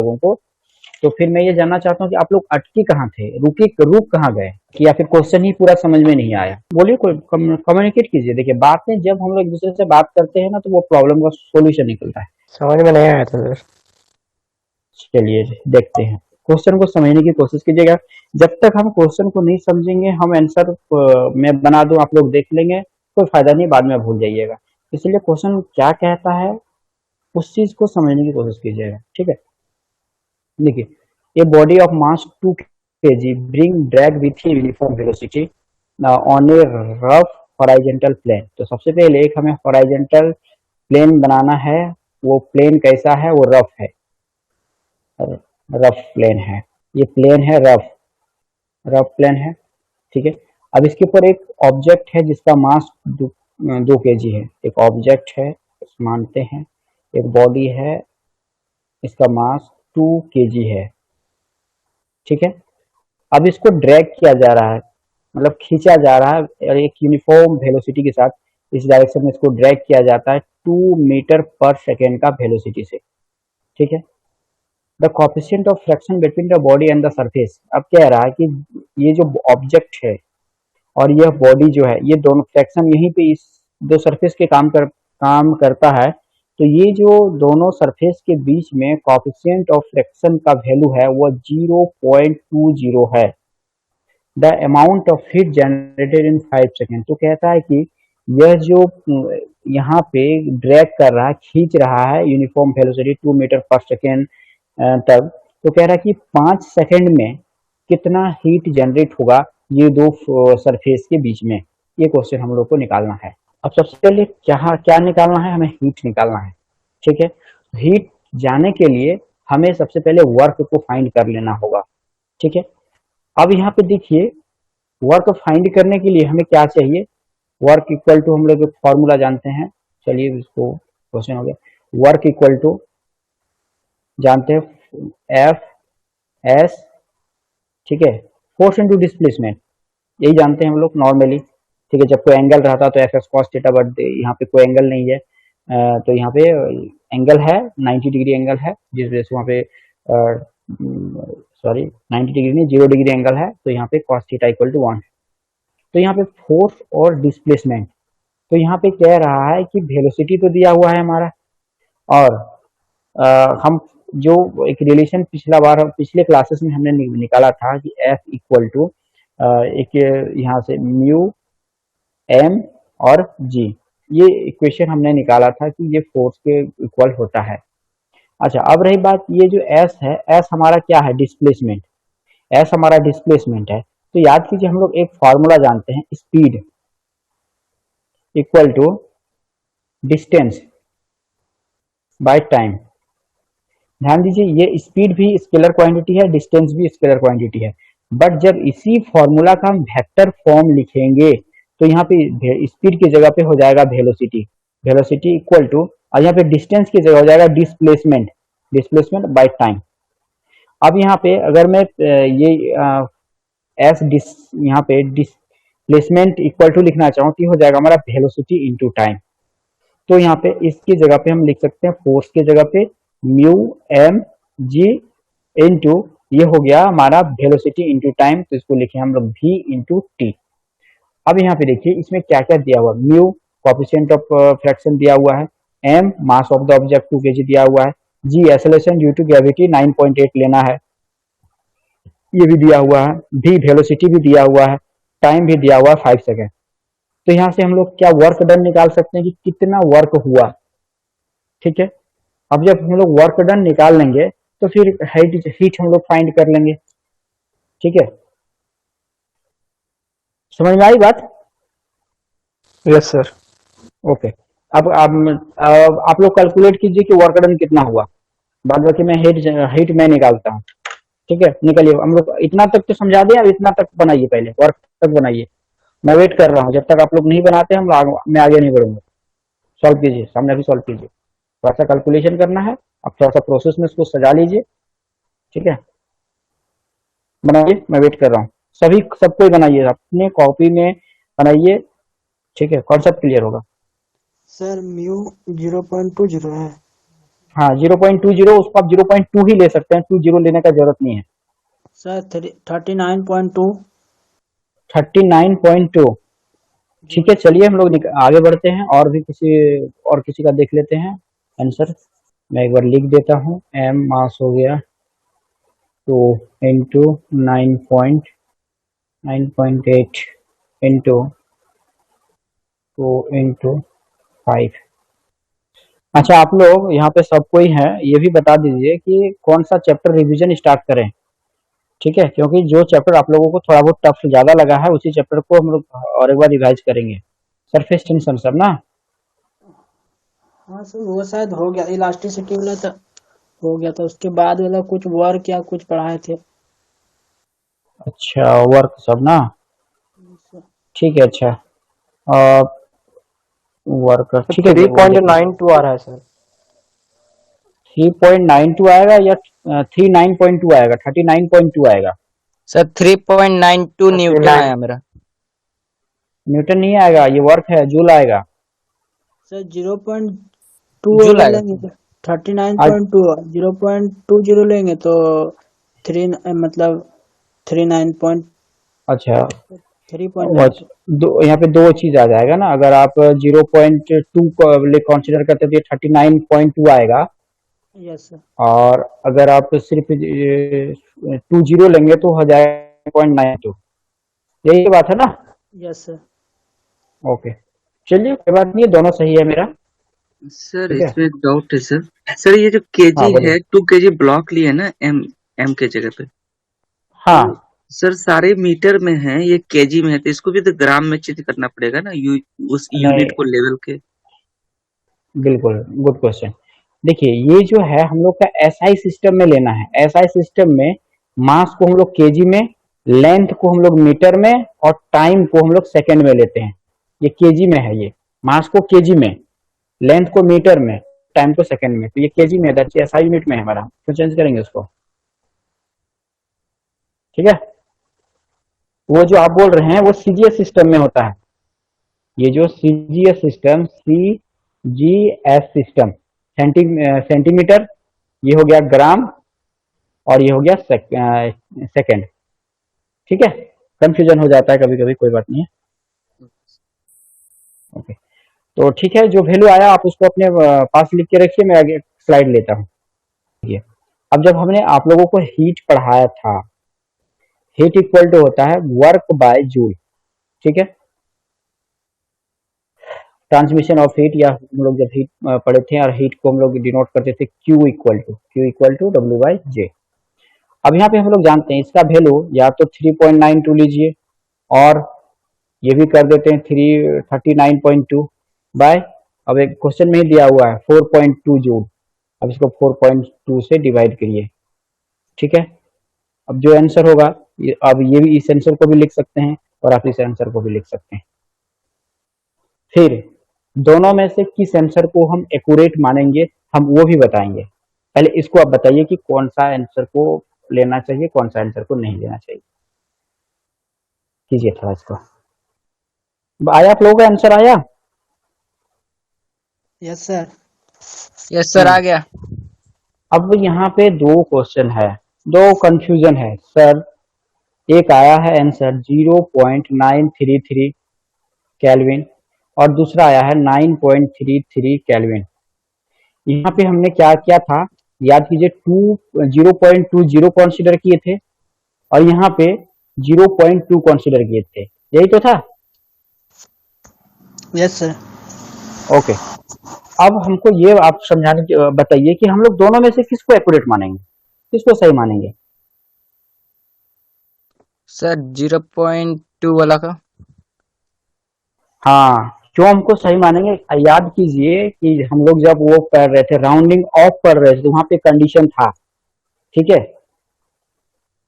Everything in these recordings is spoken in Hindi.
लोगों को। तो फिर मैं ये जानना चाहता हूँ कि आप लोग अटकी कहाँ थे, रुक कहाँ गए, कि या फिर क्वेश्चन ही पूरा समझ में नहीं आया? बोलिए, कोई कम्युनिकेट कीजिए। देखिए, बातें जब हम लोग एक दूसरे से बात करते हैं ना, तो वो प्रॉब्लम का सोल्यूशन निकलता है। समझ में नहीं आया था सर। चलिए देखते हैं, क्वेश्चन को समझने की कोशिश कीजिएगा। जब तक हम क्वेश्चन को नहीं समझेंगे, हम आंसर मैं बना दूं, आप लोग देख लेंगे, कोई फायदा नहीं, बाद में भूल जाइएगा। इसलिए क्वेश्चन क्या कहता है उस चीज को समझने की कोशिश कीजिएगा, ठीक है। देखिए, ए body of mass 2 kg bring drag with a uniform velocity on a rough horizontal plane। तो सबसे पहले एक हमें हॉराइजेंटल प्लेन बनाना है। वो प्लेन कैसा है? वो रफ है, रफ प्लेन है। ये प्लेन है रफ, रफ प्लेन है, ठीक है। अब इसके ऊपर एक ऑब्जेक्ट है जिसका मास 2 kg है। एक ऑब्जेक्ट है, मानते हैं। एक बॉडी है, इसका मास 2 kg है, ठीक है। अब इसको ड्रैग किया जा रहा है, मतलब खींचा जा रहा है, और एक यूनिफॉर्म वेलोसिटी के साथ इस डायरेक्शन में इसको ड्रैग किया जाता है 2 मीटर पर सेकेंड का वेलोसिटी से, ठीक है। The coefficient of fraction between the body and the surface. अब कह रहा है कि ये जो ऑब्जेक्ट है और यह बॉडी जो है, ये दोनों फ्रैक्शन यहीं पे इस दो सरफेस के काम करता है। तो ये जो दोनों सरफेस के बीच में कोफिशिएंट ऑफ फ्रैक्शन का वैल्यू है वो 0.20 है। The amount of heat generated in 5 second. तो कहता है कि यह जो यहाँ पे ड्रैग कर रहा है, खींच रहा है यूनिफॉर्म वेलोसिटी 2 मीटर पर सेकेंड तक, तो कह रहा है कि 5 सेकेंड में कितना हीट जनरेट होगा ये दो सरफेस के बीच में। ये क्वेश्चन हम लोग को निकालना है। अब सबसे पहले क्या क्या निकालना है? हमें हीट निकालना है, ठीक है। हीट जाने के लिए हमें सबसे पहले वर्क को फाइंड कर लेना होगा, ठीक है। अब यहाँ पे देखिए, वर्क फाइंड करने के लिए हमें क्या चाहिए? वर्क इक्वल टू, हम लोग एक फॉर्मूला जानते हैं। चलिए इसको, क्वेश्चन हो गया। वर्क इक्वल टू जानते हैं एफ एस, ठीक है, फोर्स इंटू डिस्प्लेसमेंट, यही जानते हैं हम लोग नॉर्मली, ठीक है। जब कोई एंगल रहता है तो F S cos theta, but यहाँ पे कोई एंगल नहीं है, तो यहाँ पे एंगल है 90 डिग्री एंगल है, जिस वजह से वहाँ पे सॉरी 90 डिग्री नहीं, 0 डिग्री एंगल है, तो यहाँ पे कॉस थीटा इक्वल टू 1। तो यहाँ पे फोर्स और डिस्प्लेसमेंट, तो यहाँ पे कह रहा है कि वेलोसिटी तो दिया हुआ है हमारा, और हम जो एक रिलेशन पिछले क्लासेस में हमने निकाला था कि F इक्वल टू एक यहाँ से म्यू एम और जी, ये इक्वेशन हमने निकाला था कि ये फोर्स के इक्वल होता है। अच्छा, अब रही बात, ये जो S है, S हमारा क्या है? डिस्प्लेसमेंट। S हमारा डिस्प्लेसमेंट है। तो याद कीजिए, हम लोग एक फॉर्मूला जानते हैं, speed equal to distance by time. ध्यान दीजिए, ये स्पीड भी स्केलर क्वांटिटी है, डिस्टेंस भी स्केलर क्वांटिटी है, बट जब इसी फॉर्मूला का हम वेक्टर फॉर्म लिखेंगे तो यहाँ पे स्पीड की जगह पे हो जाएगा वेलोसिटी, वेलोसिटी इक्वल टू, और यहाँ पे डिस्टेंस की जगह हो जाएगा डिस्प्लेसमेंट, डिस्प्लेसमेंट बाय टाइम। अब यहाँ पे अगर मैं ये एस डिस यहाँ पे डिस्प्लेसमेंट इक्वल टू लिखना चाहूँ तो हो जाएगा हमारा वेलोसिटी इंटू टाइम। तो यहाँ पे इसकी जगह पे हम लिख सकते हैं, फोर्स की जगह पे म्यू एम जी इंटू, ये हो गया हमारा वेलोसिटी इंटू टाइम, तो इसको लिखे हम लोग वी इंटू टी। अब यहाँ पे देखिए, इसमें क्या क्या दिया हुआ? म्यू कोफिशिएंट ऑफ फ्रैक्शन दिया हुआ है, M mass of the object 2 kg दिया हुआ है, G acceleration due to gravity 9.8 लेना है, ये भी दिया हुआ है, भी वेलोसिटी भी दिया हुआ है, टाइम भी दिया हुआ है 5 सेकेंड। तो यहाँ से हम लोग क्या वर्क डन निकाल सकते हैं कि कितना वर्क हुआ, ठीक है। अब जब हम लोग वर्क डन निकाल लेंगे तो फिर हीट हम लोग फाइंड कर लेंगे, ठीक है। समझ में आई बात? Yes sir. ओके। अब आप लोग कैलकुलेट कीजिए कि वर्क डन कितना हुआ, बाद बाकी मैं हीट मैं निकालता हूँ, ठीक है। निकलिए, हम लोग इतना तक तो समझा दें, अब इतना तक बनाइए, पहले वर्क तक बनाइए। मैं वेट कर रहा हूँ, जब तक आप लोग नहीं बनाते मैं आगे नहीं बढ़ूंगा। सॉल्व कीजिए, सामने भी सॉल्व कीजिए, थोड़ा सा कैलकुलेशन करना है, अब थोड़ा सा प्रोसेस में इसको सजा लीजिए, ठीक है। बनाइए, मैं वेट कर रहा हूँ। सब कोई बनाइए, अपने कॉपी में बनाइए, ठीक है, कॉन्सेप्ट क्लियर होगा। सर म्यू 0.20 है। हाँ 0.20, उसको आप 0.2 ही ले सकते हैं, 20 लेने का जरूरत नहीं है। सर 39.2। 39.2। जी। ठीक है, चलिए हम लोग आगे बढ़ते हैं, और भी किसी का देख लेते हैं आंसर। मैं एक बार लिख देता हूँ, एम मास हो गया 2 इंटू 9.8 इंटू 2 इंटू 5। अच्छा, आप लोग यहाँ पे सब कोई है, ये भी बता दीजिए कि कौन सा चैप्टर रिवीजन स्टार्ट करें। ठीक है, क्योंकि जो चैप्टर आप लोगों को थोड़ा बहुत टफ ज्यादा लगा है, उसी चैप्टर को हम लोग और एक बार रिवाइज करेंगे। सरफेस टेंशन सब ना। हाँ सर, वो शायद हो गया, इलास्टिसिटी वाला तो हो गया था, उसके बाद वाला कुछ वर्क या कुछ पढ़ाए थे। अच्छा, वर्क सब ना। सर, ठीक है, अच्छा। वर्क ठीक है, थ्री वो पॉइंट देख लें। नाइन टू आ रहा है सर। 3.92 आएगा या 39.2 आएगा, 39.2 आएगा। Sir 3.92 Newton 39। आया मेरा। न्यूटन नहीं आएगा, ये वर्क है, जूल आएगा। सर 0.2 जूल अगर आएगा। लेंगे, 39.2 आज 0.20 लेंगे तो 3 मतलब अच्छा, 3.92। यहाँ पे दो चीज आ जाएगा ना, अगर आप 0.2 को कंसिडर करते तो ये 39.2 आएगा, यस सर। और अगर आप सिर्फ 20 लेंगे तो हो जाएगा 0.92। यही बात है ना। Yes sir. ओके, चलिए कोई बात नहीं, दोनों सही है मेरा। सर ठीक है, इसमें एक डाउट है सर। सर ये जो हाँ केजी बोलिए। है, 2 केजी ब्लॉक लिए ना, एम एम के जगह पे, तो हाँ सर सारे मीटर में है, ये केजी में है, तो इसको भी तो ग्राम में चेंज करना पड़ेगा ना, उस यूनिट नहीं, को लेवल के। बिल्कुल गुड क्वेश्चन। देखिए, ये जो है हम लोग का एसआई सिस्टम में लेना है। एसआई सिस्टम में मास को हम लोग केजी में, लेंथ को हम लोग मीटर में, और टाइम को हम लोग सेकंड में लेते हैं। ये केजी में है, ये मास को केजी में, लेंथ को मीटर में, टाइम को सेकंड में, तो ये केजी में है, एसआई यूनिट में है हमारा, तो चेंज करेंगे उसको। ठीक है, वो जो आप बोल रहे हैं वो सीजीएस सिस्टम में होता है। ये जो CGS system, CGS system, centimetre, ये हो गया ग्राम, और ये हो गया सेकंड। ठीक है, कंफ्यूजन हो जाता है कभी कभी, कोई बात नहीं है। ओके, तो ठीक है, जो वैल्यू आया आप उसको अपने पास लिख के रखिए, मैं आगे स्लाइड लेता हूँ। देखिए, अब जब हमने आप लोगों को हीट पढ़ाया था, हीट इक्वल टू होता है वर्क बाय जूल। ठीक है, ट्रांसमिशन ऑफ हीट, या हम लोग जब हीट पढ़े थे, और हीट को हम लोग डिनोट करते थे Q इक्वल टू W/J। अब यहाँ पे हम लोग जानते हैं इसका वैल्यू या तो 3.92 लीजिए, और ये भी कर देते हैं 39.2 बाय, अब एक क्वेश्चन में ही दिया हुआ है 4.2 जूल। अब इसको 4.2 से डिवाइड करिए। ठीक है, अब जो आंसर होगा, अब ये भी, इस आंसर को भी लिख सकते हैं, और आप इस आंसर को भी लिख सकते हैं। फिर दोनों में से किस आंसर को हम एक्यूरेट मानेंगे, हम वो भी बताएंगे। पहले इसको आप बताइए कि कौन सा आंसर को लेना चाहिए, कौन सा आंसर को नहीं लेना चाहिए। कीजिए थोड़ा इसको। आया आप लोगों का आंसर आया? Yes sir. यस सर, आ गया। अब यहाँ पे दो क्वेश्चन है, दो कंफ्यूजन है सर। एक आया है आंसर 0.933 केल्विन, और दूसरा आया है 9.33 केल्विन। यहाँ पे हमने क्या किया था, याद कीजिए, 0.20 कंसिडर किए थे, और यहाँ पे 0.2 कंसिडर किए थे, यही तो था। Yes sir. ओके, अब हमको ये आप समझाने की बताइए कि हम लोग दोनों में से किसको एक्यूरेट मानेंगे, किसको सही मानेंगे। सर 0.2 वाला का। हाँ, क्यों हमको सही मानेंगे, याद कीजिए कि हम लोग जब वो कर रहे थे, राउंडिंग ऑफ कर रहे थे, तो वहां पे कंडीशन था। ठीक है,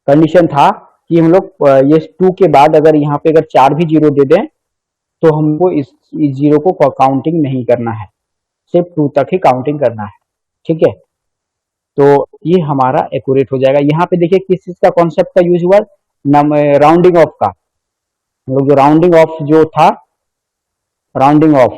कंडीशन था कि हम लोग ये 2 के बाद अगर यहाँ पे अगर 4 भी जीरो दे दें, तो हमको इस जीरो को काउंटिंग नहीं करना है, सिर्फ 2 तक ही काउंटिंग करना है। ठीक है, तो ये हमारा एक्यूरेट हो जाएगा। यहाँ पे देखिए किस चीज का कॉन्सेप्ट का यूज हुआ, राउंडिंग ऑफ का। हम लोग जो राउंडिंग ऑफ जो था, rounding off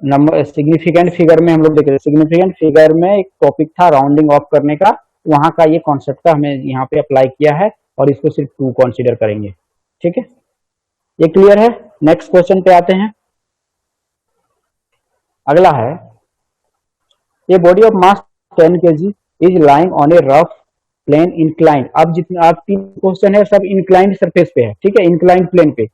number significant figure में हम लोग देख रहे हैं, सिग्निफिकेंट फिगर में एक टॉपिक था राउंडिंग ऑफ करने का, वहां का ये कॉन्सेप्ट का हमें यहाँ पे अप्लाई किया है और इसको सिर्फ 2 कंसीडर करेंगे। ठीक है, ये क्लियर है। नेक्स्ट क्वेश्चन पे आते हैं। अगला है a body of mass 10 kg is lying on a rough plane inclined. अब जितने आप 3 क्वेश्चन है सब इंक्लाइंड सरफेस पे है। ठीक है, इंक्लाइंड प्लेन पे।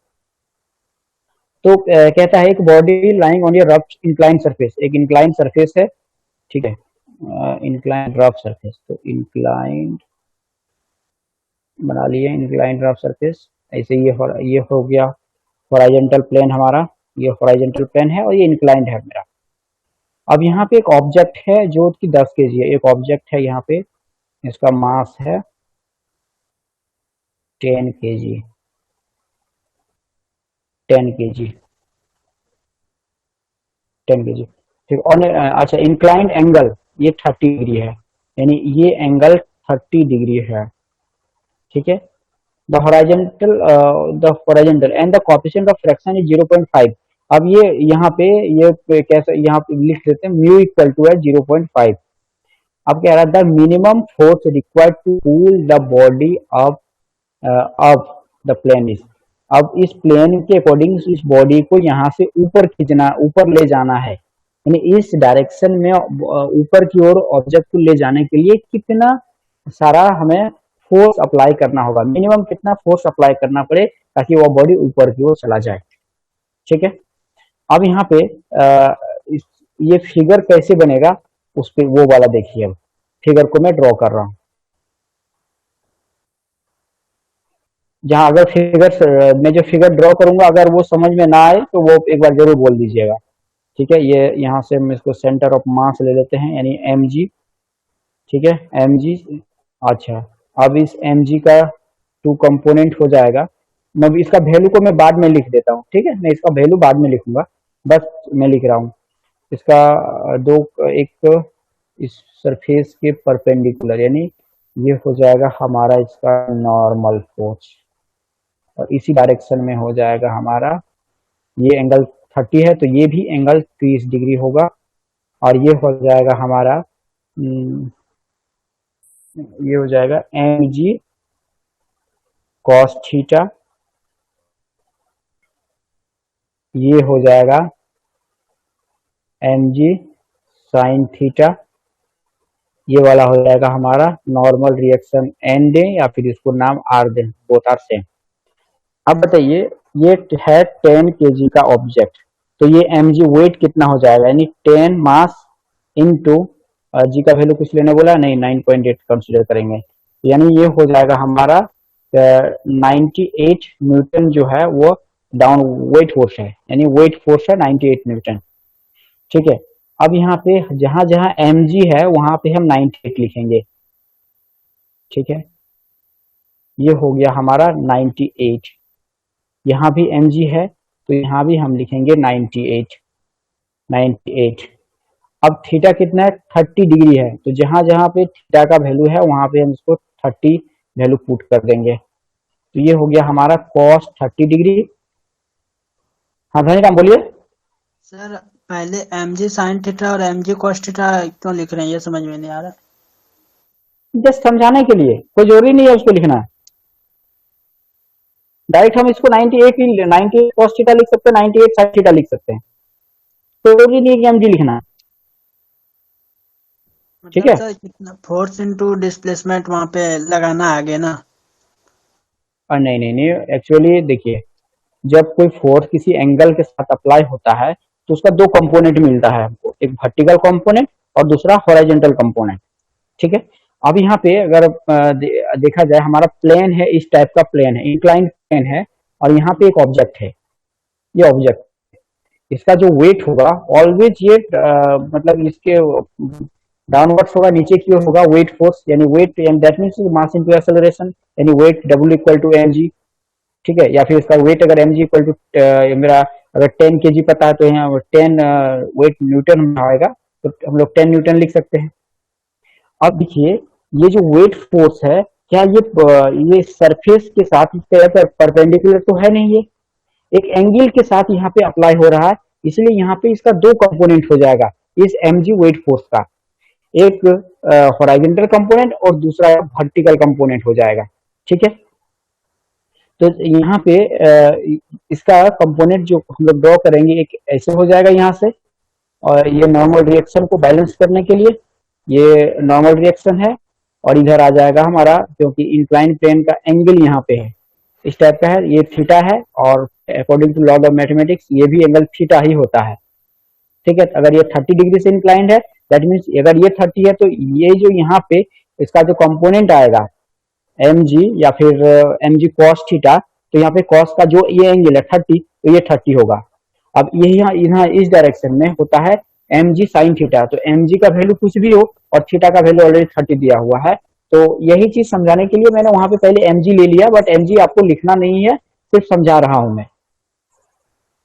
तो कहता है एक body lying on a rough inclined surface, एक इंक्लाइंड सरफेस है। ठीक है, इंक्लाइंड रफ सरफेस, तो इंक्लाइंड बना लिए, इंक्लाइंड रफ सरफेस। ऐसे ये हो गया हॉरिजॉन्टल प्लेन हमारा, ये हॉरिजॉन्टल प्लेन है और ये इंक्लाइंड है मेरा। अब यहाँ पे एक ऑब्जेक्ट है जो कि 10 kg है, एक ऑब्जेक्ट है यहाँ पे, इसका मास है 10 kg, 10 kg, 10 kg। ठीक, और अच्छा इंक्लाइंड एंगल ये 30 डिग्री है, यानी ये एंगल 30 डिग्री है। ठीक है, the horizontal and the coefficient of fraction is 0.5। अब ये यहाँ पे ये कैसे यहाँ पे लिख देते हैं, म्यू इक्वल टू है 0.5। अब कह रहा है the minimum force required to pull the body up the plane is. अब इस प्लेन के अकॉर्डिंग इस बॉडी को यहाँ से ऊपर खींचना, ऊपर ले जाना है, यानी इस डायरेक्शन में ऊपर की ओर ऑब्जेक्ट को ले जाने के लिए कितना सारा हमें फोर्स अप्लाई करना होगा, मिनिमम कितना फोर्स अप्लाई करना पड़े ताकि वह बॉडी ऊपर की ओर चला जाए। ठीक है, अब यहाँ पे ये फिगर कैसे बनेगा उस पे वो वाला देखिए। अब फिगर को मैं ड्रॉ कर रहा हूं, जहां अगर फिगर मैं जो फिगर ड्रॉ करूंगा अगर वो समझ में ना आए तो वो एक बार जरूर बोल दीजिएगा। ठीक है, ये यहाँ से हम इसको सेंटर ऑफ मास ले लेते हैं, यानी mg। ठीक है, mg। अच्छा, अब इस mg का 2 कंपोनेंट हो जाएगा। मैं इसका वैल्यू को मैं बाद में लिख देता हूँ। ठीक है, मैं इसका वैल्यू बाद में लिखूंगा, बस मैं लिख रहा हूँ इसका एक इस सरफेस के परपेंडिकुलर, यानी ये हो जाएगा हमारा इसका नॉर्मल फोर्स, और इसी डायरेक्शन में हो जाएगा हमारा, ये एंगल 30 है तो ये भी एंगल 30 डिग्री होगा, और ये हो जाएगा हमारा ये हो जाएगा mg cos थीटा, ये हो जाएगा mg sin थीटा, ये वाला हो जाएगा हमारा नॉर्मल रिएक्शन n दें या फिर इसको नाम r दें, बोथ आर सेम। अब बताइए ये है 10 kg का ऑब्जेक्ट, तो ये mg वेट कितना हो जाएगा, यानी 10 मास इनटू जी का वैल्यू कुछ लेने बोला नहीं, 9.8 कंसीडर करेंगे, यानी ये हो जाएगा हमारा 98 न्यूटन जो है वो डाउन वेट फोर्स है, यानी वेट फोर्स है 98 न्यूटन। ठीक है, अब यहाँ पे जहां जहां mg है वहां पे हम 98 लिखेंगे। ठीक है, ये हो गया हमारा 98, यहाँ भी mg है तो यहाँ भी हम लिखेंगे 98। अब थीटा कितना है, 30 डिग्री है, तो जहां जहां पे थीटा का वैल्यू है वहां पे हम इसको 30 वैल्यू पुट कर देंगे, तो ये हो गया हमारा cos 30 डिग्री। हाँ धनी राम बोलिए। सर पहले mg sin थीटा और mg cos थीटा क्यों लिख रहे हैं, ये समझ में नहीं आ रहा। जस्ट समझाने के लिए, कोई जरूरी नहीं है उसको लिखना, डायरेक्ट हम इसको 98 cos थीटा लिख सकते हैं, 98 sin थीटा लिख सकते हैं, तो जरूरी नहीं है कि mg लिखना। ठीक है, फोर्स इनटू डिस्प्लेसमेंट वहां पे लगाना आगे ना। और नहीं, एक्चुअली देखिए जब कोई फोर्स किसी एंगल के साथ अप्लाई होता है तो उसका 2 कंपोनेंट मिलता है हमको, एक वर्टिकल कंपोनेंट और दूसरा हॉरिजॉन्टल कंपोनेंट। ठीक है, अब यहाँ पे अगर देखा जाए हमारा प्लेन है, इस टाइप का प्लेन है, इंक्लाइंड प्लेन है, और यहाँ पे एक ऑब्जेक्ट है, ये ऑब्जेक्ट, इसका जो वेट होगा ऑलवेज ये मतलब इसके डाउनवर्ड्स होगा, नीचे की ओर होगा वेट फोर्स, यानी weight and that means mass into acceleration, यानी weight W equal to mg। ठीक है, या फिर इसका वेट अगर mg इक्वल टू मेरा अगर 10 kg पता है तो यहाँ 10 वेट न्यूटन में आएगा, तो हम लोग 10 न्यूटन लिख सकते हैं। अब देखिए ये जो वेट फोर्स है, क्या ये सरफेस के साथ इस तरह पर परपेंडिकुलर तो है नहीं, ये एक एंगल के साथ यहाँ पे अप्लाई हो रहा है, इसलिए यहाँ पे इसका दो कंपोनेंट हो जाएगा इस mg वेट फोर्स का, एक हॉरिजॉन्टल कंपोनेंट और दूसरा वर्टिकल कंपोनेंट हो जाएगा। ठीक है, तो यहाँ पे इसका कंपोनेंट जो हम लोग ड्रॉ करेंगे एक ऐसे हो जाएगा यहाँ से, और ये नॉर्मल रिएक्शन को बैलेंस करने के लिए ये नॉर्मल रिएक्शन है, और इधर आ जाएगा हमारा, क्योंकि इंक्लाइन प्लेन का एंगल यहाँ पे है इस टाइप का है, ये थीटा है, और according to law of mathematics ये भी एंगल थीटा ही होता है। ठीक है, अगर ये 30 डिग्री से इंक्लाइंड है, दैट मीन्स अगर ये 30 है तो ये जो यहाँ पे इसका जो कंपोनेंट आएगा mg या फिर mg cos थीटा, तो यहाँ पे cos का जो ये एंगल है 30, तो ये 30 होगा। अब ये यहाँ इस डायरेक्शन में होता है mg sin थीटा, तो mg का वैल्यू कुछ भी हो और थीटा का वैल्यू ऑलरेडी 30 दिया हुआ है, तो यही चीज समझाने के लिए मैंने वहां पे पहले mg ले लिया, बट mg आपको लिखना नहीं है, सिर्फ समझा रहा हूं मैं।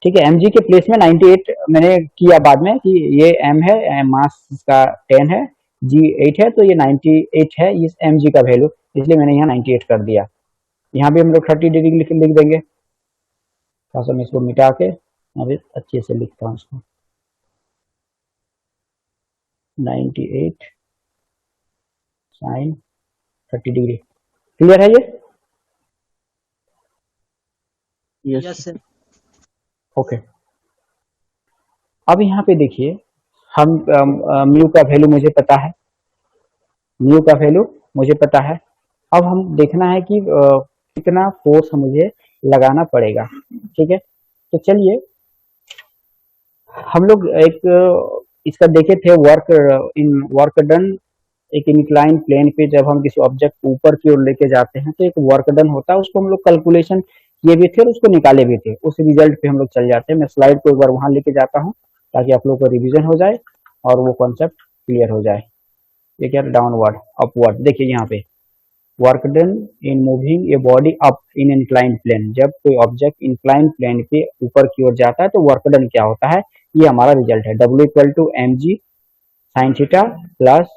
ठीक है, mg के प्लेस में 98 मैंने किया बाद में कि ये m है, मास इसका 10 है, g 8 है, तो ये 98 है इस mg का वैल्यू, इसलिए मैंने यहाँ 98 कर दिया। यहाँ भी हम लोग 30 डिग्री लिख देंगे, थोड़ा सा मैं इसको मिटा के अभी अच्छे से लिखता हूँ इसको, 98 साइन 30 डिग्री। क्लियर है ये? Yes sir. ओके, अब यहाँ पे देखिए, हम म्यू का वैल्यू मुझे पता है, म्यू का वैल्यू मुझे पता है। अब हम देखना है कि कितना फोर्स मुझे लगाना पड़ेगा। ठीक है, तो चलिए हम लोग एक इसका देखे थे वर्क डन, एक इंक्लाइन प्लेन पे जब हम किसी ऑब्जेक्ट को ऊपर की ओर लेके जाते हैं तो एक वर्क डन होता है, उसको हम लोग कैलकुलेशन किए भी थे और उसको निकाले भी थे, उस रिजल्ट पे हम लोग चल जाते हैं। मैं स्लाइड को एक बार वहां लेके जाता हूँ ताकि आप लोग को रिविजन हो जाए और वो कॉन्सेप्ट क्लियर हो जाए। ये क्या, डाउनवर्ड अपवर्ड, देखिए यहाँ पे work done in moving a body up in incline plane, जब कोई ऑब्जेक्ट इंक्लाइन प्लेन के ऊपर की ओर जाता है तो वर्क डन क्या होता है, ये हमारा रिजल्ट है, W equal to mg sin theta plus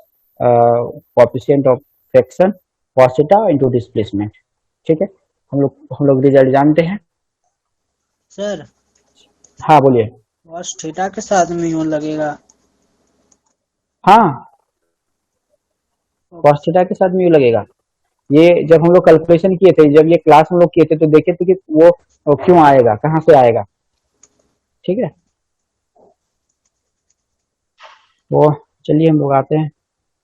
coefficient of fraction cos theta into displacement. ठीक है, हम लोग रिजल्ट जानते हैं। सर हाँ बोलिए। cos थीटा के साथ में यूं लगेगा? हाँ, cos थीटा के साथ म्यू लगेगा। ये जब हम लोग कैलकुलेशन किए थे, जब ये क्लास हम लोग किए थे, तो देखे थे कि वो क्यों आएगा, कहाँ से आएगा। ठीक है, तो चलिए हम लोग आते हैं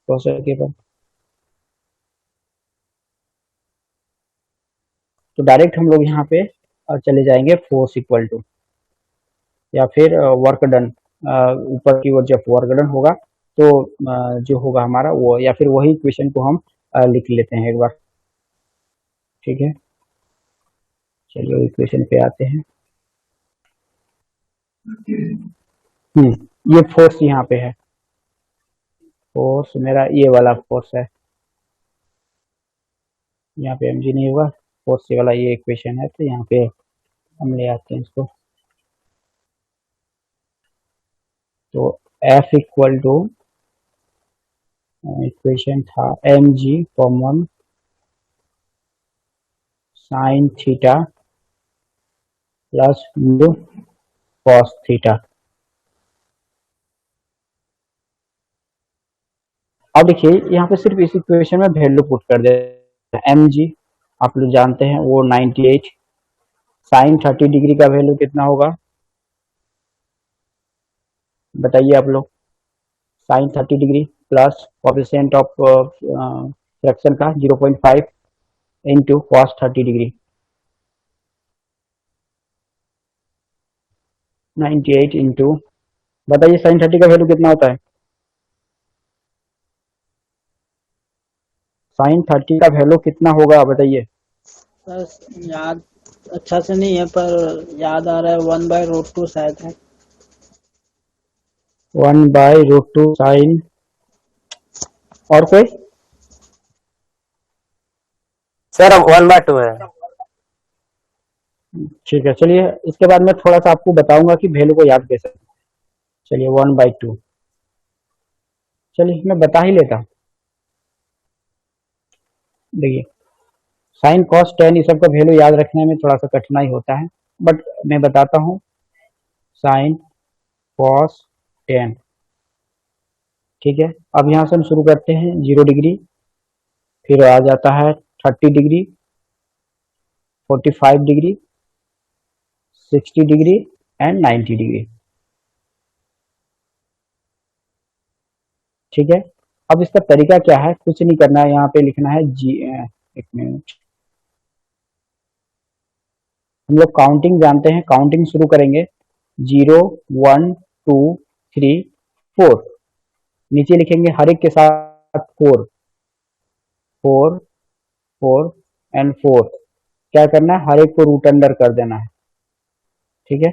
प्रोसेस के पर। तो डायरेक्ट हम लोग यहाँ पे चले जाएंगे फोर्स इक्वल टू, या फिर वर्क डन, ऊपर की ओर जब वर्क डन होगा तो जो होगा हमारा वो, या फिर वही इक्वेशन को हम लिख लेते हैं एक बार। ठीक है, चलिए इक्वेशन पे आते हैं। ये फोर्स यहाँ पे है, फोर्स मेरा ये वाला फोर्स है, यहाँ पे mg नहीं होगा, फोर्स ये वाला ये इक्वेशन है, तो यहाँ पे हम ले आते हैं इसको। तो F इक्वल टू इक्वेशन था mg common sine theta plus mu cos theta. अब देखिए यहाँ पे सिर्फ इस इक्वेशन में वैल्यू पुट कर दे, mg आप लोग जानते हैं वो 98, साइन 30 डिग्री का वैल्यू कितना होगा बताइए आप लोग, sine 30 degree plus coefficient of fraction का 0.5 इंटू कॉस 30 डिग्री, 98 इंटू, बताइए साइन 30 का वैल्यू कितना होता है, साइन 30 का वैल्यू कितना होगा बताइए। सर याद अच्छा से नहीं है, पर याद आ रहा है 1/√2 शायद है। 1/√2 साइन, और कोई? सर अब 1/2 है। ठीक है, चलिए इसके बाद मैं थोड़ा सा आपको बताऊंगा कि वैल्यू को याद कैसे। चलिए 1/2, चलिए मैं बता ही लेता हूँ। देखिए साइन कॉस टेन इस सब का वैल्यू याद रखने में थोड़ा सा कठिनाई होता है, बट मैं बताता हूँ। Sine cos 10। ठीक है, अब यहाँ से हम शुरू करते हैं 0 डिग्री, फिर आ जाता है 30 degree, 45 degree, 60 degree and 90 degree. ठीक है, अब इसका तरीका क्या है, कुछ नहीं करना है, यहाँ पे लिखना है एक मिनट, हम लोग काउंटिंग जानते हैं, काउंटिंग शुरू करेंगे 0 1 2 3 4, नीचे लिखेंगे हर एक के साथ 4 4 4 एंड 4। क्या करना है, हर एक को रूट अंडर कर देना है। ठीक है,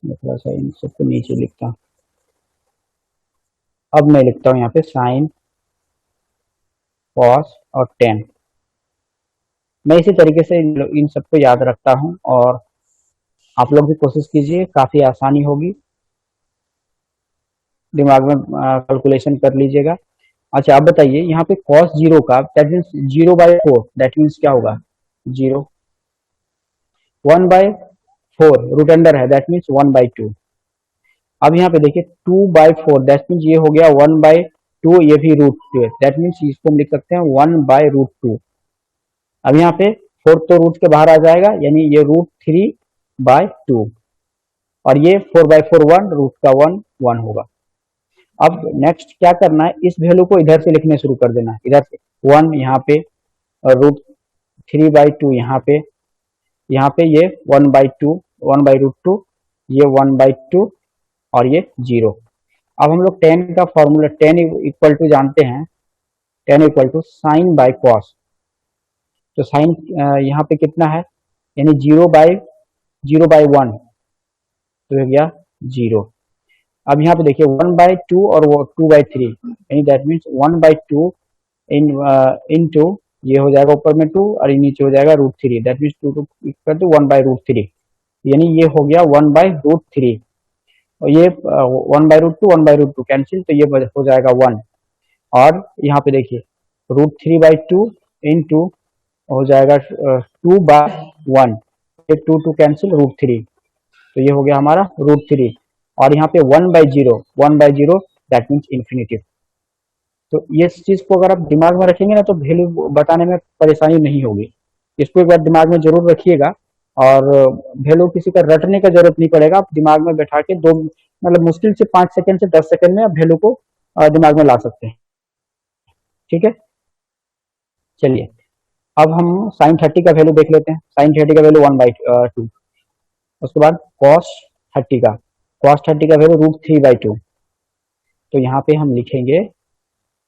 मैं थोड़ा सा इन सबको नीचे लिखता हूँ। अब मैं लिखता हूँ यहाँ पे साइन कॉस और 10। मैं इसी तरीके से इन सबको याद रखता हूँ और आप लोग भी कोशिश कीजिए, काफ़ी आसानी होगी, दिमाग में कैलकुलेशन कर लीजिएगा। अच्छा, आप बताइए यहाँ पे cos 0 का दैट मीन्स 0/4, दैट मीन्स क्या होगा 0, 1/4 रूट अंडर है, दैट मीन्स 1/2। अब यहाँ पे देखिए 2/4 दैट मीन्स ये हो गया 1/2, ये भी √2 है, दैट मीन्स इसको हम लिख सकते हैं 1/√2। अब यहाँ पे 4 तो रूट के बाहर आ जाएगा, यानी ये √3/2, और ये 4/4 1, रूट का 1 1 होगा। अब नेक्स्ट क्या करना है, इस वैल्यू को इधर से लिखने शुरू कर देना है, इधर से 1 यहाँ पे और √3/2 यहाँ पे ये 1/2, 1/√2, ये 1/2 और ये 0। अब हम लोग 10 का फॉर्मूला 10 इक्वल टू जानते हैं, 10 equal to sine by cos. तो साइन यहाँ पे कितना है, यानी 0/1 तो हो गया 0। अब यहाँ पे देखिए 1/2 और 2/3, यानी दैट मीन्स 1/2 इंटू ये हो जाएगा ऊपर में 2 और नीचे हो जाएगा √3, दैट मीन्स 2 इक्वल टू 1/√3, यानी ये हो गया 1/√3, और ये 1/√2 1/√2 कैंसिल, तो ये हो जाएगा 1। और यहाँ पे देखिए √3/2 इंटू हो जाएगा 2/1, ये 2 कैंसिल √3, तो ये हो गया हमारा √3। और यहाँ पे 1/0 दैट मीन्स इन्फिनिटिव। तो ये चीज को अगर आप दिमाग में रखेंगे ना तो वैल्यू बताने में परेशानी नहीं होगी, इसको एक बार दिमाग में जरूर रखिएगा, और वैल्यू किसी का रटने का जरूरत नहीं पड़ेगा, आप दिमाग में बैठा के दो मतलब मुश्किल से 5 सेकंड से 10 सेकंड में आप वैल्यू को दिमाग में ला सकते हैं। ठीक है, चलिए अब हम साइन 30 का वैल्यू देख लेते हैं। साइन 30 का वैल्यू 1/2, उसके बाद कॉस 30 का वैल्यू √3/2, तो यहाँ पे हम लिखेंगे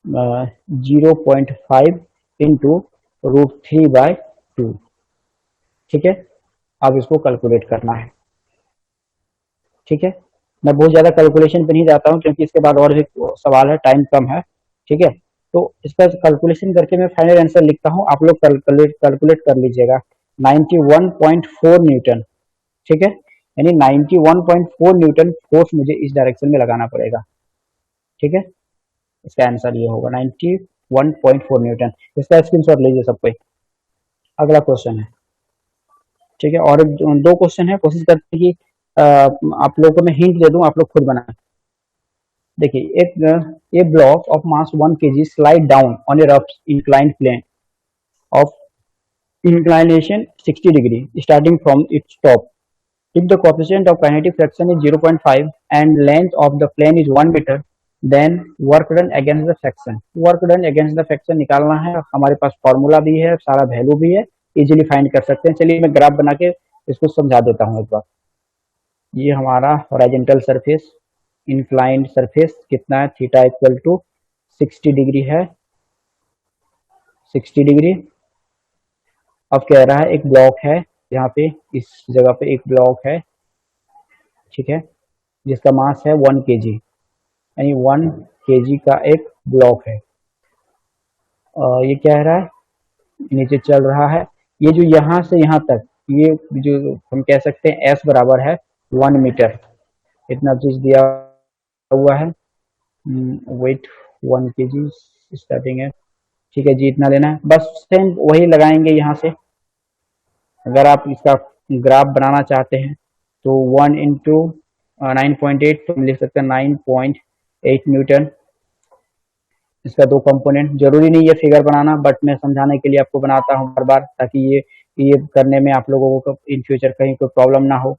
0.5 इंटू √3/2। ठीक है, अब इसको कैलकुलेट करना है। ठीक है, मैं बहुत ज़्यादा कैलकुलेशन पे नहीं जाता हूँ क्योंकि इसके बाद और भी सवाल है, टाइम कम है। ठीक है, तो इसका कैलकुलेशन करके मैं फाइनल आंसर लिखता हूँ, आप लोग कैलकुलेट कर लीजिएगा 91.4 न्यूटन। ठीक है, यानी 91.4 न्यूटन फोर्स मुझे इस डायरेक्शन में लगाना पड़ेगा। ठीक है, इसका आंसर ये होगा 91.4 न्यूटन। इसका स्क्रीनशॉट लीजिए सब कोई। अगला क्वेश्चन है। ठीक है, और 2 क्वेश्चन है, कोशिश करते हैं कि आप लोगों को मैं हिंट दे दूं, आप लोग खुद बनाएं। देखिए एक block of mass 1 kg slide down on a rough inclined plane of inclination 60 degree starting from its top. If the coefficient of kinetic friction is 0.5 and length of the plane is 1 meter, then work done against the friction. Work done against the friction निकालना है, हमारे पास फॉर्मूला भी है, सारा वैल्यू भी है, इजीली फाइंड कर सकते हैं। चलिए मैं ग्राफ बना के इसको समझा देता हूँ एक बार। ये हमारा हॉरिजॉन्टल सरफेस, इंक्लाइंड सरफेस कितना है, थीटा इक्वल टू 60 डिग्री है, 60 डिग्री। अब कह रहा है एक ब्लॉक है, यहाँ पे इस जगह पे एक ब्लॉक है, ठीक है, जिसका मास है 1 kg, यानी 1 kg का एक ब्लॉक है। ये क्या कह रहा है, नीचे चल रहा है, ये जो यहाँ से यहाँ तक, ये जो हम कह सकते हैं S बराबर है 1 मीटर, इतना चीज दिया हुआ है। वेट 1 kg स्टार्टिंग है, ठीक है जी, इतना लेना है, बस सेम वही लगाएंगे यहाँ से। अगर आप इसका ग्राफ बनाना चाहते हैं तो 1 इंटू 9.8, तो हम लिख सकते हैं 9.8 न्यूटन। इसका दो कंपोनेंट, जरूरी नहीं ये फिगर बनाना, बट मैं समझाने के लिए आपको बनाता हूँ बार बार, ताकि ये करने में आप लोगों को इन फ्यूचर कहीं कोई प्रॉब्लम ना हो।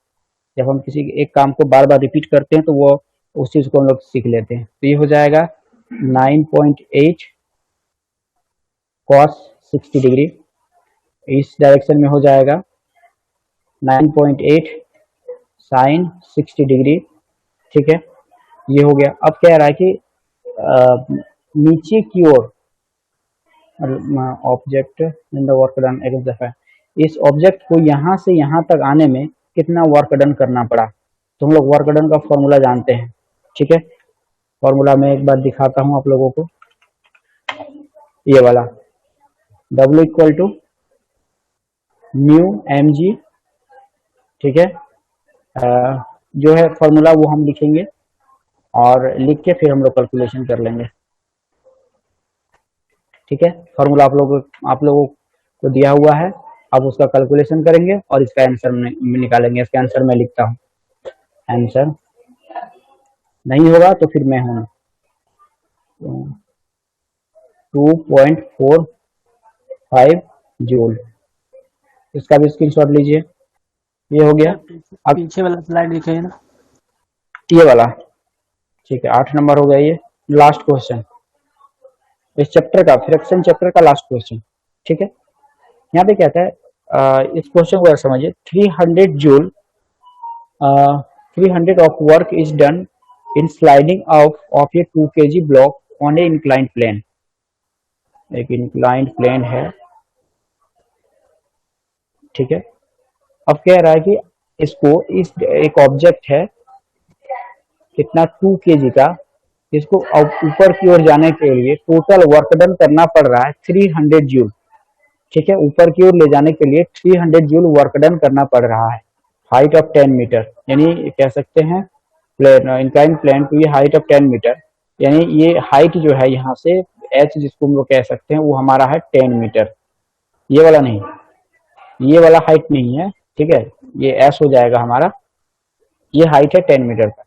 जब हम किसी एक काम को बार बार रिपीट करते हैं तो वो उस चीज को हम लोग सीख लेते हैं। तो ये हो जाएगा 9.8 cos 60 डिग्री, इस डायरेक्शन में हो जाएगा 9.8 sin 60 डिग्री। ठीक है, ये हो गया। अब कह रहा है कि नीचे की ओर object in the work done against the fan, इस ऑब्जेक्ट को यहाँ से यहाँ तक आने में कितना वर्क डन करना पड़ा। तो हम लोग वर्क डन का फॉर्मूला जानते हैं। ठीक है, फॉर्मूला मैं एक बार दिखाता हूँ आप लोगों को, ये वाला W equal to mu M G. ठीक है, जो है फॉर्मूला वो हम लिखेंगे और लिख के फिर हम लोग कैलकुलेशन कर लेंगे। ठीक है, फॉर्मूला आप लोगों को दिया हुआ है, अब उसका कैलकुलेशन करेंगे और इसका आंसर निकालेंगे। इसका आंसर मैं लिखता हूँ, आंसर नहीं होगा तो फिर मैं हूँ 2.45 जूल। इसका भी स्क्रीनशॉट लीजिए, ये हो गया। अब पीछे वाला स्लाइड दिखाइए ना, ये वाला। ठीक है, 8 नंबर हो गया। ये लास्ट क्वेश्चन इस चैप्टर का, फ्रैक्शन चैप्टर का लास्ट क्वेश्चन। ठीक है, यहाँ पे कहता है इस क्वेश्चन को समझिए। 300 joule 300 of work is done in sliding of a 2 kg block on a inclined plane. एक इंक्लाइंड प्लेन है। ठीक है, अब कह रहा है कि इसको एक ऑब्जेक्ट है कितना 2 kg का, इसको ऊपर की ओर जाने के लिए टोटल वर्क डन करना पड़ रहा है 300 जूल। ठीक है, ऊपर की ओर ले जाने के लिए 300 जूल वर्क डन करना पड़ रहा है। हाइट ऑफ 10 मीटर, यानी कह सकते हैं प्लेन, इंक्लाइंड प्लेन टू ये हाइट ऑफ 10 मीटर, यानी ये हाइट जो है यहाँ से h जिसको हम लोग कह सकते हैं वो हमारा है 10 मीटर। ये वाला नहीं, ये वाला हाइट नहीं है। ठीक है, ये s हो जाएगा हमारा, ये हाइट है 10 मीटर का।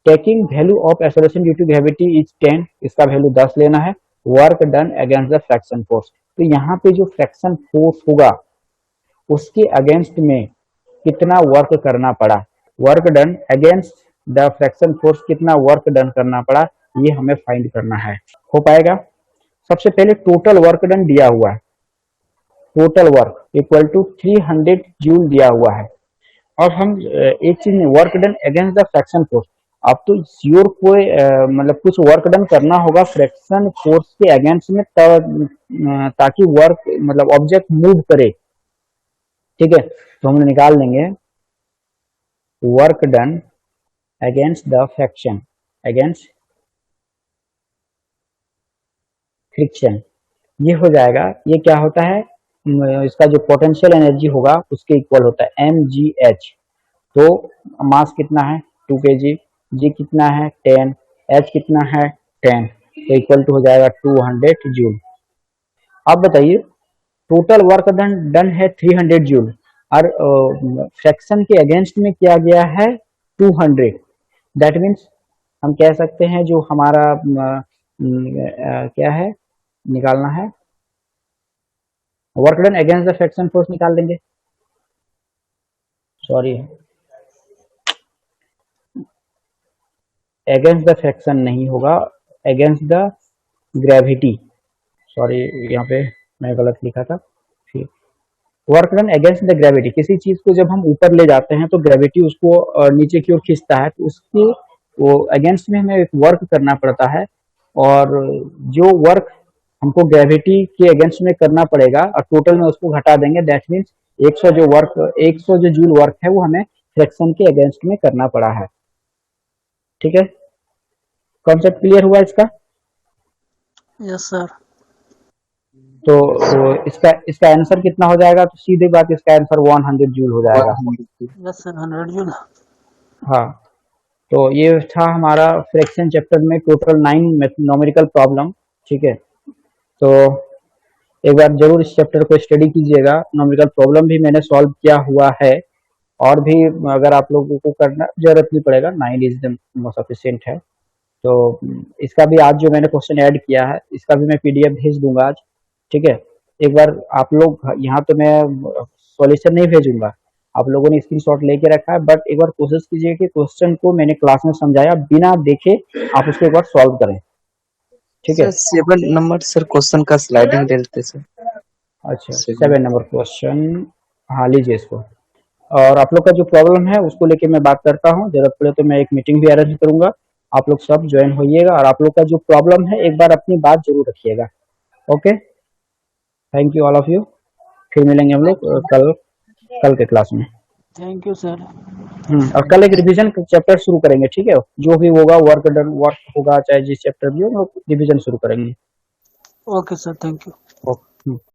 Taking value of acceleration due to gravity is 10, इसका वैल्यू 10 लेना है। Work done against the fraction force, तो यहाँ पे जो फ्रैक्शन फोर्स होगा उसके अगेंस्ट में कितना वर्क करना पड़ा। Work done against the fraction force, कितना वर्क डन करना पड़ा, ये हमें फाइंड करना है। हो पाएगा? सबसे पहले टोटल वर्क डन दिया हुआ है, total work equal to 300 joule दिया हुआ है। अब हम एक चीज में work done against the fraction force, अब तो श्योर कोई मतलब कुछ वर्क डन करना होगा फ्रैक्शन फोर्स के अगेंस्ट में, ताकि वर्क मतलब ऑब्जेक्ट मूव करे। ठीक है, तो हम निकाल लेंगे work done against the fraction, against friction, ये हो जाएगा। ये क्या होता है, इसका जो पोटेंशियल एनर्जी होगा उसके इक्वल होता है mgh। तो मास कितना है 2 kg, g कितना है 10, h कितना है 10, तो इक्वल टू हो जाएगा 200 जूल। अब बताइए टोटल वर्क डन है 300 जूल और फ्रैक्शन के अगेंस्ट में किया गया है 200। दैट मीन्स हम कह सकते हैं जो हमारा क्या है निकालना है, work done against the fraction force निकाल देंगे। सॉरी, अगेंस्ट द फ्रैक्शन नहीं होगा, अगेंस्ट द ग्रेविटी। सॉरी, यहाँ पे मैं गलत लिखा था। फिर work done against the gravity, किसी चीज को जब हम ऊपर ले जाते हैं तो ग्रेविटी उसको नीचे की ओर खींचता है, तो उसके वो अगेंस्ट में हमें एक वर्क करना पड़ता है। और जो वर्क हमको ग्रेविटी के अगेंस्ट में करना पड़ेगा और टोटल में उसको घटा देंगे, दैट मीन्स 100 जो जूल वर्क है वो हमें फ्रैक्शन के अगेंस्ट में करना पड़ा है। ठीक है, कॉन्सेप्ट क्लियर हुआ इसका? Yes sir. तो इसका आंसर कितना हो जाएगा, तो सीधे बात इसका आंसर 100 जूल हो जाएगा। Yes sir, 100 joule. हाँ, तो ये था हमारा फ्रैक्शन चैप्टर में टोटल 9 न्यूमेरिकल प्रॉब्लम। ठीक है, तो एक बार जरूर इस चैप्टर को स्टडी कीजिएगा। न्यूमेरिकल प्रॉब्लम भी मैंने सॉल्व किया हुआ है, और भी अगर आप लोगों को करना जरूरत नहीं पड़ेगा, 9 इज द मोस्ट सफिशिएंट है। तो इसका भी आज जो मैंने क्वेश्चन ऐड किया है इसका भी मैं पीडीएफ भेज दूंगा आज, ठीक है। एक बार आप लोग यहाँ तो मैं सॉल्यूशन नहीं भेजूंगा, आप लोगों ने स्क्रीनशॉट लेके रखा है, बट एक बार कोशिश कीजिए कि क्वेश्चन को मैंने क्लास में समझाया बिना देखे आप उसको एक बार सॉल्व करें, ठीक है। सर 7 नंबर सर क्वेश्चन का स्लाइडिंग देते सर। अच्छा 7 नंबर क्वेश्चन, हाँ लीजिए इसको। और आप लोग का जो प्रॉब्लम है उसको लेके मैं बात करता हूँ, जरूरत पड़े तो मैं एक मीटिंग भी अरेंज करूंगा, आप लोग सब ज्वाइन होइएगा और आप लोग का जो प्रॉब्लम है एक बार अपनी बात जरूर रखिएगा। Okay, thank you all of you. फिर मिलेंगे हम लोग कल के क्लास में। Thank you sir. और कल एक रिवीजन चैप्टर शुरू करेंगे, ठीक है। जो भी होगा वर्क होगा चाहे जिस चैप्टर भी हो, रिवीजन शुरू करेंगे। Okay sir, thank you.